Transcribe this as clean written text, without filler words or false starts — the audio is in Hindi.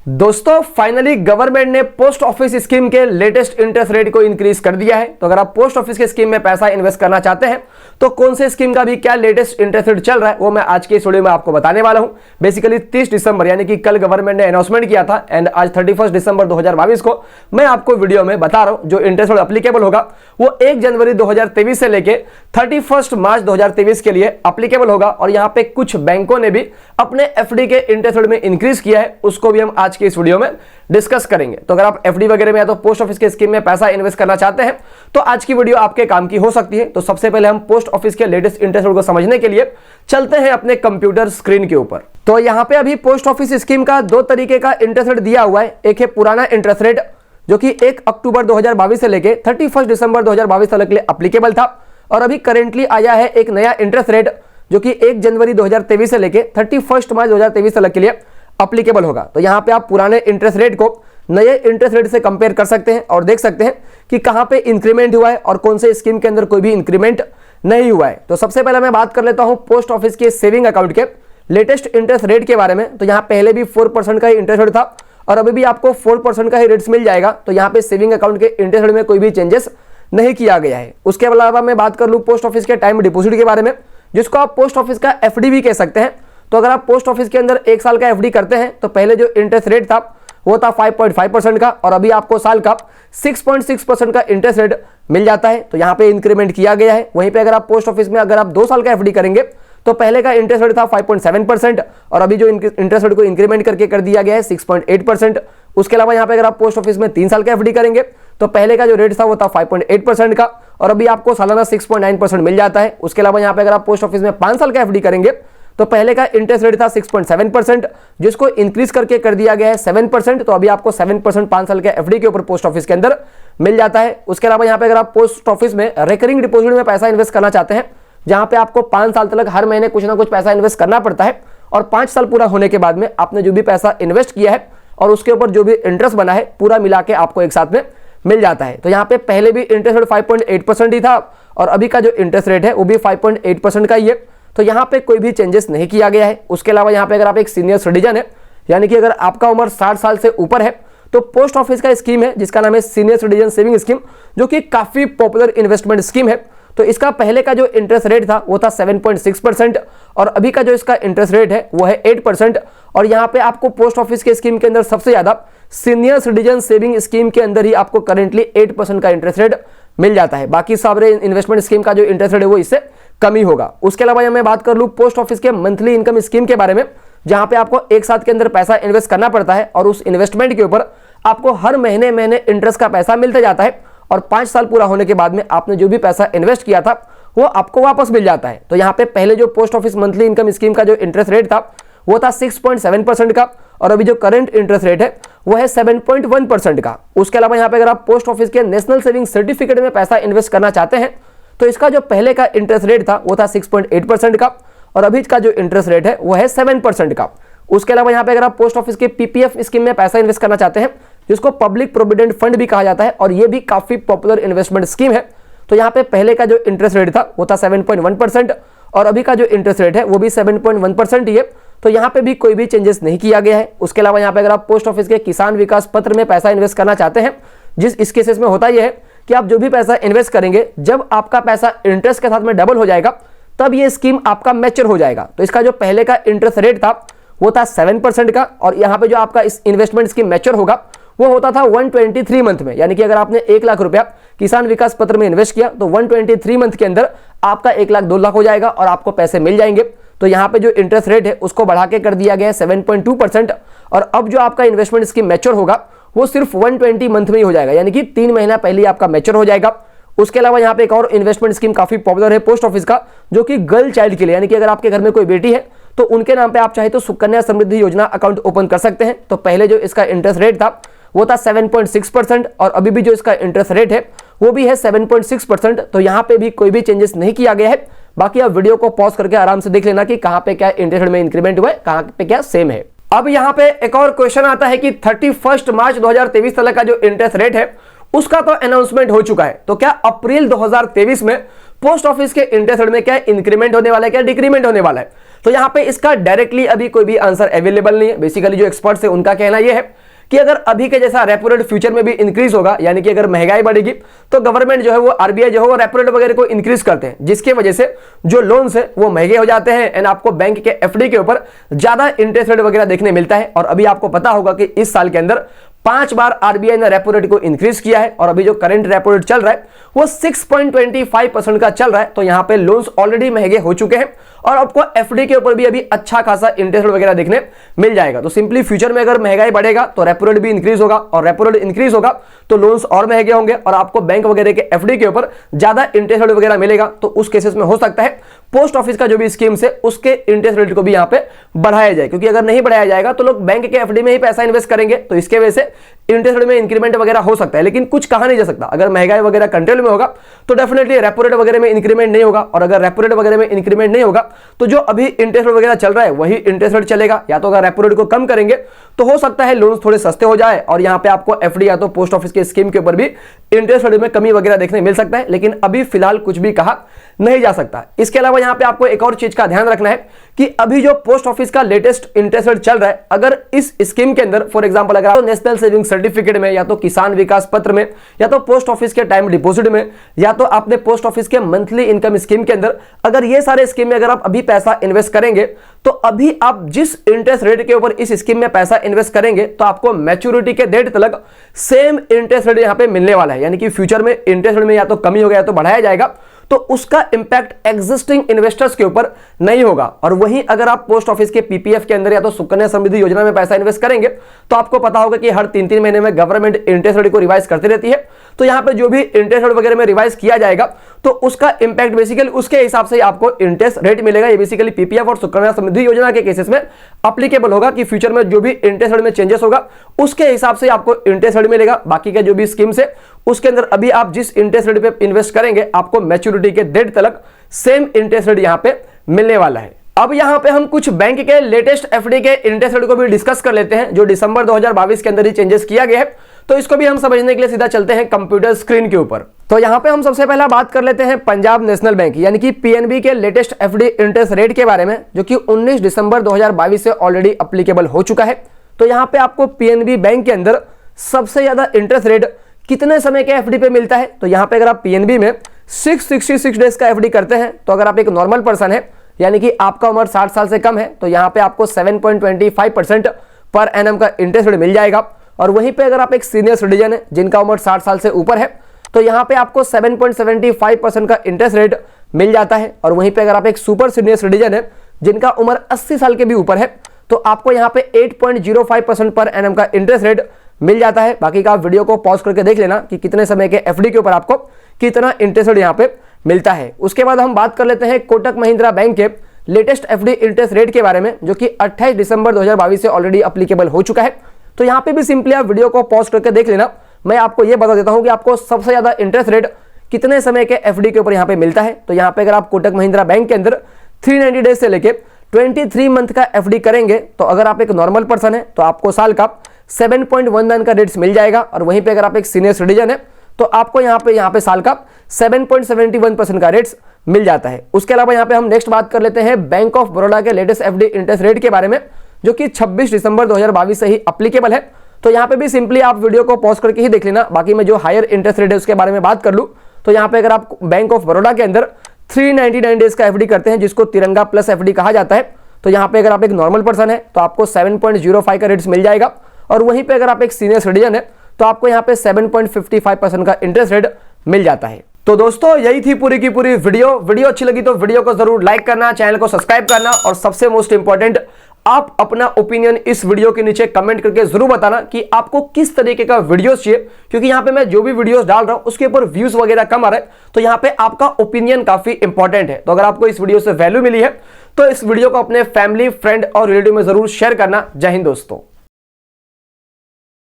दोस्तों फाइनली गवर्नमेंट ने पोस्ट ऑफिस स्कीम के लेटेस्ट इंटरेस्ट रेट को इंक्रीज कर दिया है। तो अगर आप पोस्ट ऑफिस के स्कीम में पैसा इन्वेस्ट करना चाहते हैं तो कौन से स्कीम का भी क्या लेटेस्ट इंटरेस्ट रेट चल रहा है वो मैं आज के इस वीडियो में आपको बताने वाला हूं। बेसिकली 30 दिसंबर यानी कि कल गवर्नमेंट ने अनाउंसमेंट किया था एंड आज 31 दिसंबर 2022 को मैं आपको वीडियो में बता रहा हूं जो इंटरेस्ट रेट अप्लीकेबल होगा वो 1 जनवरी 2023 से लेके 31 मार्च 2023 के लिए अप्लीकेबल होगा। और यहां पे कुछ बैंकों ने भी अपने एफडी के इंटरेस्ट रेट में इंक्रीज किया है, उसको भी हम आज के इस वीडियो में डिस्कस करेंगे। तो अगर आप एफडी वगैरह में या तो पोस्ट ऑफिस के स्कीम में पैसा इन्वेस्ट करना चाहते हैं तो आज की वीडियो आपके काम की हो सकती है। तो सबसे पहले हम पोस्ट ऑफिस के लेटेस्ट इंटरेस्ट रेट को समझने के लिए चलते हैं अपने कंप्यूटर स्क्रीन के ऊपर। तो यहां पे अभी पोस्ट ऑफिस स्कीम का दो तरीके का इंटरेस्ट रेट दिया हुआ है। एक है पुराना इंटरेस्ट रेट जो कि 1 अक्टूबर 2022 से लेके 31 दिसंबर 2022 तक के लिए एप्लीकेबल था, और अभी करेंटली आया है एक नया इंटरेस्ट रेट जो कि 1 जनवरी 2023 से लेके 31 मार्च 2023 तक के लिए एप्लीकेबल होगा। तो यहां पे आप पुराने इंटरेस्ट रेट को नए इंटरेस्ट रेट से कंपेयर कर सकते हैं और देख सकते हैं कि कहां पे इंक्रीमेंट हुआ है और कौन से स्कीम के अंदर कोई भी इंक्रीमेंट नहीं हुआ है। तो सबसे पहले मैं बात कर लेता हूं पोस्ट ऑफिस के सेविंग अकाउंट के लेटेस्ट इंटरेस्ट रेट के बारे में। तो यहां पहले भी 4% का ही इंटरेस्ट रेट था और अभी भी आपको 4% का ही रेट्स मिल जाएगा। तो यहां पे सेविंग अकाउंट के इंटरेस्ट रेट में कोई भी चेंजेस नहीं किया गया है। उसके अलावा मैं बात कर लूं पोस्ट ऑफिस के टाइम डिपॉजिट के बारे में, जिसको आप पोस्ट ऑफिस का एफडी भी कह सकते हैं। तो अगर आप पोस्ट ऑफिस के अंदर 1 साल का एफडी करते हैं तो पहले जो इंटरेस्ट रेट था वो था 5.5% का, और अभी आपको साल का 6.6% का इंटरेस्ट रेट मिल जाता है। तो यहाँ पे इंक्रीमेंट किया गया है। वहीं पे अगर आप पोस्ट ऑफिस में अगर आप 2 साल का एफडी करेंगे तो पहले का इंटरेस्ट रेट था 5.7% और अभी जो इंटरेस्ट रेट को इंक्रीमेंट करके कर दिया गया है 6.8%। उसके अलावा यहाँ पे अगर आप पोस्ट ऑफिस में 3 साल का एफडी करेंगे तो पहले का जो रेट था वो था 5.8% का और अभी आपको सालाना 6.9% मिल जाता है। उसके अलावा यहाँ पे अगर आप पोस्ट ऑफिस में 5 साल का एफडी करेंगे तो पहले का इंटरेस्ट रेट था 6.7%, जिसको इंक्रीज करके कर दिया गया है 7%। तो अभी आपको 7% 5 साल के एफडी के ऊपर पोस्ट ऑफिस के अंदर मिल जाता है। उसके अलावा यहाँ पे अगर आप पोस्ट ऑफिस में रिकरिंग डिपॉजिट में पैसा इन्वेस्ट करना चाहते हैं, जहां पे आपको 5 साल तक हर महीने कुछ ना कुछ पैसा इन्वेस्ट करना पड़ता है और 5 साल पूरा होने के बाद में आपने जो भी पैसा इन्वेस्ट किया है और उसके ऊपर जो भी इंटरेस्ट बना है पूरा मिला के आपको एक साथ में मिल जाता है। तो यहाँ पे पहले भी इंटरेस्ट रेट 5.8% ही था और अभी का जो इंटरेस्ट रेट है वो भी 5.8% का ही है। तो यहाँ पे कोई भी चेंजेस नहीं किया गया है। उसके अलावा यहाँ पे अगर आप एक सीनियर सिटीजन है, यानी कि अगर आपका उम्र 60 साल से ऊपर है, तो पोस्ट ऑफिस का स्कीम है जिसका नाम है सीनियर सिटीजन सेविंग स्कीम, जो कि काफी पॉपुलर इन्वेस्टमेंट स्कीम है। तो इसका पहले का जो इंटरेस्ट रेट था वो था 7.6% और अभी का जो इसका इंटरेस्ट रेट है वो है 8%। और यहाँ पे आपको पोस्ट ऑफिस के स्कीम के अंदर सबसे ज्यादा सीनियर सिटीजन सेविंग स्कीम के अंदर ही आपको करेंटली 8% का इंटरेस्ट रेट मिल जाता है। बाकी सारे इन्वेस्टमेंट स्कीम का जो इंटरेस्ट रेट है वो इससे कम ही होगा। उसके अलावा मैं बात कर लूं पोस्ट ऑफिस के मंथली इनकम स्कीम के बारे में, जहां पे आपको एक साथ के अंदर पैसा इन्वेस्ट करना पड़ता है और उस इन्वेस्टमेंट के ऊपर आपको हर महीने इंटरेस्ट का पैसा मिलता जाता है और 5 साल पूरा होने के बाद में आपने जो भी पैसा इन्वेस्ट किया था वो आपको वापस मिल जाता है। तो यहाँ पे पहले जो post office monthly income scheme का जो इंटरेस्ट रेट था वो था 6.7% का और अभी जो करंट इंटरेस्ट रेट है वो है 7.1% का। उसके अलावा यहाँ पे अगर आप पोस्ट ऑफिस के नेशनल सेविंग सर्टिफिकेट में पैसा इन्वेस्ट करना चाहते हैं तो इसका जो पहले का इंटरेस्ट रेट था वो था 6.8% का और अभी का जो इंटरेस्ट रेट है वो है 7% का। उसके अलावा यहाँ पे अगर आप पोस्ट ऑफिस के पीपीएफ स्कीम में पैसा इन्वेस्ट करना चाहते हैं, जिसको पब्लिक प्रोविडेंट फंड भी कहा जाता है और ये भी काफी पॉपुलर इन्वेस्टमेंट स्कीम है, तो यहाँ पे पहले का जो इंटरेस्ट रेट था वो था 7.1% और अभी का जो इंटरेस्ट रेट है वो भी 7.1% ही है। तो यहाँ पे भी कोई भी चेंजेस नहीं किया गया है। उसके अलावा यहाँ पे अगर आप पोस्ट ऑफिस के किसान विकास पत्र में पैसा इन्वेस्ट करना चाहते हैं, इस केसेस में होता यह है कि आप जो भी पैसा इन्वेस्ट करेंगे जब आपका पैसा इंटरेस्ट के साथ में डबल हो जाएगा तब ये स्कीम आपका मैच्योर हो जाएगा। तो इसका जो पहले का इंटरेस्ट रेट था वो था 7% का और यहाँ पे जो आपका इस इन्वेस्टमेंट स्कीम मैच्योर होगा वो होता था 123 मंथ में, यानी कि अगर आपने 1 लाख रुपया किसान विकास पत्र में इन्वेस्ट किया तो 123 मंथ के अंदर आपका 1 लाख 2 लाख हो जाएगा और आपको पैसे मिल जाएंगे। तो यहाँ पे जो इंटरेस्ट रेट है उसको बढ़ा के कर दिया गया है 7.2% और अब जो आपका इन्वेस्टमेंट स्कीम मैच्योर होगा वो सिर्फ 120 मंथ में ही हो जाएगा, यानी कि 3 महीना पहले ही आपका मैच्योर हो जाएगा। उसके अलावा यहाँ पे एक और इन्वेस्टमेंट स्कीम काफी पॉपुलर है पोस्ट ऑफिस का, जो कि गर्ल चाइल्ड के लिए, यानी कि अगर आपके घर में कोई बेटी है तो उनके नाम पे आप चाहे तो सुकन्या समृद्धि योजना अकाउंट ओपन कर सकते हैं। तो पहले जो इसका इंटरेस्ट रेट था वो था 7.6% और अभी भी जो इसका इंटरेस्ट रेट है वो भी है 7.6%। तो यहाँ पे भी कोई भी चेंजेस नहीं किया गया है। बाकी आप वीडियो को पॉज करके आराम से देख लेना कि कहाँ पे क्या इंटरेस्ट रेट में इंक्रीमेंट हुआ है, कहाँ पे क्या सेम है। अब यहाँ पे एक और क्वेश्चन आता है कि 31 मार्च 2023 तक का जो इंटरेस्ट रेट है उसका तो अनाउंसमेंट हो चुका है, तो क्या अप्रैल 2023 में पोस्ट ऑफिस के इंटरेस्ट रेट में क्या इंक्रीमेंट होने वाला है, क्या डिक्रीमेंट होने वाला है? तो यहां पे इसका डायरेक्टली अभी कोई भी आंसर अवेलेबल नहीं है। बेसिकली जो एक्सपर्ट्स है उनका कहना यह है कि अगर अभी के जैसा रेपो रेट फ्यूचर में भी इंक्रीज होगा, यानी कि अगर महंगाई बढ़ेगी तो गवर्नमेंट जो है वो आरबीआई जो है वो रेपो रेट वगैरह को इंक्रीज करते हैं, जिसकी वजह से जो लोन्स है वो महंगे हो जाते हैं एंड आपको बैंक के एफडी के ऊपर ज्यादा इंटरेस्ट रेट वगैरह देखने मिलता है। और अभी आपको पता होगा कि इस साल के अंदर 5 बार आरबीआई ने रेपो रेट को इंक्रीज किया है और अभी जो करंट रेपो रेट चल रहा है वो 6.25% का चल रहा है। तो यहां पे लोन्स ऑलरेडी महंगे हो चुके हैं और आपको एफडी के ऊपर भी अभी अच्छा खासा इंटरेस्ट वगैरह देखने मिल जाएगा। तो सिंपली फ्यूचर में अगर महंगाई बढ़ेगा तो रेपो रेट भी इंक्रीज होगा और रेपो रेट इंक्रीज होगा तो लोन्स और महंगे होंगे और आपको बैंक वगैरह के एफडी के ऊपर ज्यादा इंटरेस्ट वगैरह मिलेगा। तो उस केसेस में हो सकता है पोस्ट ऑफिस का जो भी स्कीम्स है उसके इंटरेस्ट रेट को भी यहां पे बढ़ाया जाए, क्योंकि अगर नहीं बढ़ाया जाएगा तो लोग बैंक के एफडी में ही पैसा इन्वेस्ट करेंगे, तो इसके वजह से इंटरेस्ट रेट में इंक्रीमेंट वगैरह हो सकता है। लेकिन कुछ कहा नहीं जा सकता, अगर महंगाई वगैरह कंट्रोल में होगा तो डेफिनेटली रेपो रेट वगैरह में इंक्रीमेंट नहीं होगा, और अगर रेपो रेट वगैरह में इंक्रीमेंट नहीं होगा तो जो अभी इंटरेस्ट रेट वगैरह चल रहा है वही इंटरेस्ट रेट चलेगा। या तो अगर रेपो रेट को कम करेंगे तो हो सकता है लोन्स थोड़े सस्ते हो जाए और यहां पे आपको एफडी या तो पोस्ट ऑफिस के स्कीम के ऊपर भी इंटरेस्ट रेट में कमी वगैरह देखने मिल सकता है, लेकिन अभी फिलहाल कुछ भी कहा नहीं जा सकता। इसके अलावा यहां पे आपको एक और चीज का ध्यान रखना है कि अभी जो पोस्ट ऑफिस का लेटेस्ट इंटरेस्ट रेट चल रहा है, अगर इस स्कीम के अंदर फॉर एग्जांपल अगर आप नेशनल सेविंग सर्टिफिकेट में या तो किसान विकास पत्र में या तो पोस्ट ऑफिस के टाइम डिपॉजिट में या तो आपने पोस्ट ऑफिस के मंथली इनकम स्कीम के अंदर अगर ये सारे स्कीम में अगर आप अभी पैसा इन्वेस्ट करेंगे तो अभी आप जिस इंटरेस्ट रेट के ऊपर इस स्कीम में पैसा इन्वेस्ट करेंगे तो आपको मैच्योरिटी के डेट तक सेम इंटरेस्ट रेट यहां पे मिलने वाला है। यानी कि फ्यूचर में इंटरेस्ट रेट में या तो कमी हो गया तो बढ़ाया जाएगा, तो उसका इंपैक्ट एग्जिस्टिंग इन्वेस्टर्स के ऊपर नहीं होगा। और वहीं अगर आप पोस्ट ऑफिस के पीपीएफ के अंदर या तो सुकन्या समृद्धि योजना में पैसा इन्वेस्ट करेंगे तो आपको पता होगा कि हर 3-3 महीने में गवर्नमेंट इंटरेस्ट रेट को रिवाइज करती रहती है। तो यहां पे जो भी इंटरेस्ट रेट वगैरह में रिवाइज किया जाएगा तो उसका इंपैक्ट बेसिकली उसके हिसाब से आपको इंटरेस्ट रेट मिलेगा। ये बेसिकली पीपीएफ और सुकन्या समृद्धि योजना के केसेस में एप्लीकेबल होगा कि फ्यूचर में जो भी इंटरेस्ट रेट में चेंजेस होगा उसके हिसाब से आपको इंटरेस्ट रेट मिलेगा। बाकी के जो भी स्कीम्स है उसके अंदर अभी आप जिस इंटरेस्ट रेट पे इन्वेस्ट करेंगे आपको मैच्योरिटी के डेट तक सेम इंटरेस्ट रेट यहां पे मिलने वाला है। अब यहां पे हम कुछ बैंक के लेटेस्ट एफडी के इंटरेस्ट रेट को भी डिस्कस कर लेते हैं जो दिसंबर 2022 के अंदर ही चेंजेस किया गया है। तो इसको भी हम समझने के लिए सीधा चलते हैं कंप्यूटर स्क्रीन के ऊपर। तो यहां पे हम सबसे पहला बात कर लेते हैं पंजाब नेशनल बैंक यानी कि पीएनबी के लेटेस्ट एफडी इंटरेस्ट रेट के बारे में, जो कि 19 दिसंबर 2022 से ऑलरेडी एप्लीकेबल हो चुका है। तो यहां पे आपको पीएनबी बैंक के अंदर सबसे ज्यादा इंटरेस्ट रेट कितने समय के एफडी पे मिलता है, तो यहां पे अगर आप पीएनबी में 666 डेज का एफडी करते हैं तो अगर आप एक नॉर्मल पर्सन है यानी कि आपका उम्र 60 साल से कम है तो यहां पे आपको 7.25% पर एनम का इंटरेस्ट रेट मिल जाएगा। और वहीं पे अगर आप एक सीनियर सिटीजन है जिनका उम्र 60 साल से ऊपर है तो यहां पे आपको 7.75% का इंटरेस्ट रेट मिल जाता है। और वहीं पे अगर आप एक सुपर सीनियर सिटीजन है जिनका उम्र 80 साल के भी ऊपर है तो आपको यहां पे 8.05% पर एनम का इंटरेस्ट रेट मिल जाता है। बाकी का आप वीडियो को पॉज करके देख लेना कि कितने समय के एफडी के ऊपर आपको कितना इंटरेस्ट रेट यहां पे मिलता है। उसके बाद हम बात कर लेते हैं कोटक महिंद्रा बैंक के लेटेस्ट एफडी इंटरेस्ट रेट के बारे में, जो कि 28 दिसंबर 2022 से ऑलरेडी एप्लीकेबल हो चुका है। तो यहां पे भी सिंपली आप वीडियो को पॉज करके देख लेना। मैं आपको यह बता देता हूं कि आपको सबसे ज्यादा इंटरेस्ट रेट कितने समय के एफडी के ऊपर यहां पे मिलता है। तो यहां पे अगर आप कोटक महिंद्रा बैंक के अंदर 390 डेज से लेके 23 मंथ का एफडी करेंगे तो अगर आप एक नॉर्मल पर्सन है तो आपको साल का 7.19 का रेट्स मिल जाएगा। और वहीं पे अगर आप एक सीनियर सिटीजन है तो आपको यहां पे साल का 7.71% का रेट्स मिल जाता है। उसके अलावा यहां पे हम नेक्स्ट बात कर लेते हैं बैंक ऑफ बड़ौदा के लेटेस्ट एफडी इंटरेस्ट रेट के बारे में, जो कि 26 दिसंबर 2022 से ही एप्लीकेबल है। तो यहां पे भी सिंपली आप वीडियो को पॉज करके ही देख लेना। बाकी मैं जो हायर इंटरेस्ट रेट है उसके बारे में बात कर लूं तो यहां पे अगर आप बैंक ऑफ बड़ौदा के अंदर 399 डेज का एफडी करते हैं जिसको तिरंगा प्लस एफडी कहा जाता है, तो यहां पे अगर आप एक नॉर्मल पर्सन है तो आपको 7.05 का रेट्स मिल जाएगा। और वहीं पे अगर आप एक सीनियर सिटीजन है तो आपको यहां पे 7.55% का इंटरेस्ट रेट मिल जाता है। तो दोस्तों यही थी पूरी की पूरी वीडियो अच्छी लगी तो वीडियो को जरूर लाइक करना, चैनल को सब्सक्राइब करना और सबसे मोस्ट इंपॉर्टेंट आप अपना ओपिनियन इस वीडियो के नीचे कमेंट करके जरूर बताना कि आपको किस तरीके का वीडियोस चाहिए, क्योंकि यहां पे मैं जो भी वीडियोस डाल रहा हूं उसके ऊपर व्यूज वगैरह कम आ रहा है। तो यहां पे आपका ओपिनियन काफी इंपॉर्टेंट है। तो अगर आपको इस वीडियो से वैल्यू मिली है तो इस वीडियो को अपने फैमिली, फ्रेंड और रिलेटिव में जरूर शेयर करना। जय हिंद दोस्तों।